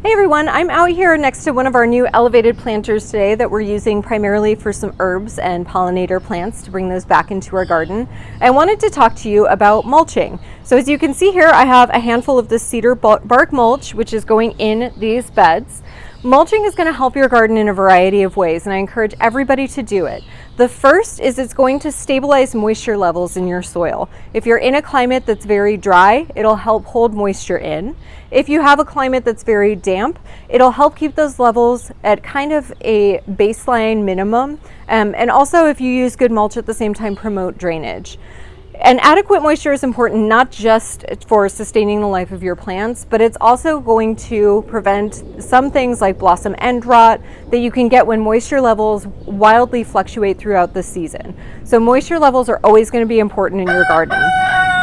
Hey everyone, I'm out here next to one of our new elevated planters today that we're using primarily for some herbs and pollinator plants to bring those back into our garden. I wanted to talk to you about mulching. So as you can see here, I have a handful of this cedar bark mulch, which is going in these beds. Mulching is going to help your garden in a variety of ways, and I encourage everybody to do it. The first is it's going to stabilize moisture levels in your soil. If you're in a climate that's very dry, it'll help hold moisture in. If you have a climate that's very damp, it'll help keep those levels at kind of a baseline minimum. And also, if you use good mulch at the same time, promote drainage. And adequate moisture is important not just for sustaining the life of your plants, but it's also going to prevent some things like blossom end rot that you can get when moisture levels wildly fluctuate throughout the season. So moisture levels are always going to be important in your garden.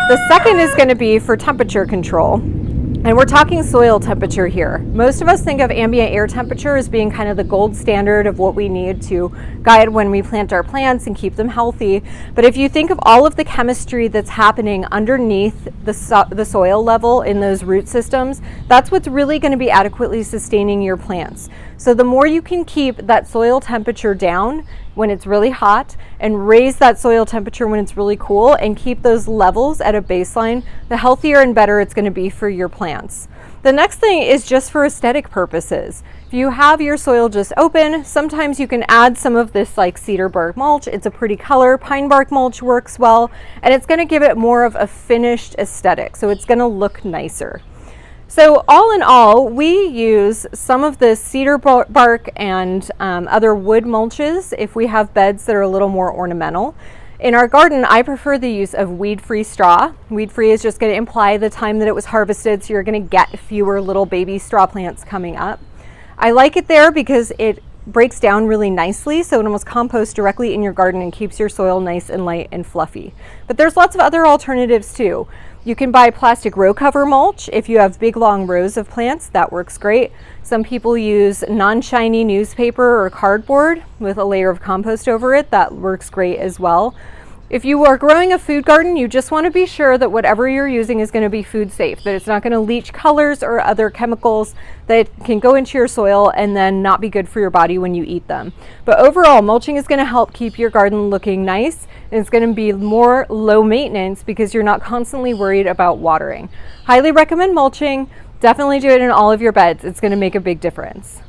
The second is going to be for temperature control. And we're talking soil temperature here. Most of us think of ambient air temperature as being kind of the gold standard of what we need to guide when we plant our plants and keep them healthy. But if you think of all of the chemistry that's happening underneath the soil level in those root systems, that's what's really going to be adequately sustaining your plants. So the more you can keep that soil temperature down when it's really hot and raise that soil temperature when it's really cool and keep those levels at a baseline, the healthier and better it's going to be for your plants. The next thing is just for aesthetic purposes. If you have your soil just open, sometimes you can add some of this like cedar bark mulch. It's a pretty color. Pine bark mulch works well, and it's going to give it more of a finished aesthetic, so it's going to look nicer. So all in all, we use some of the cedar bark and other wood mulches if we have beds that are a little more ornamental. In our garden, I prefer the use of weed-free straw. Weed-free is just going to imply the time that it was harvested, so you're going to get fewer little baby straw plants coming up. I like it there because it breaks down really nicely, so it almost composts directly in your garden and keeps your soil nice and light and fluffy. But there's lots of other alternatives too. You can buy plastic row cover mulch if you have big long rows of plants. That works great. Some people use non-shiny newspaper or cardboard with a layer of compost over it. That works great as well. If you are growing a food garden, you just want to be sure that whatever you're using is going to be food safe, that it's not going to leach colors or other chemicals that can go into your soil and then not be good for your body when you eat them. But overall, mulching is going to help keep your garden looking nice, and it's going to be more low maintenance because you're not constantly worried about watering. Highly recommend mulching. Definitely do it in all of your beds. It's going to make a big difference.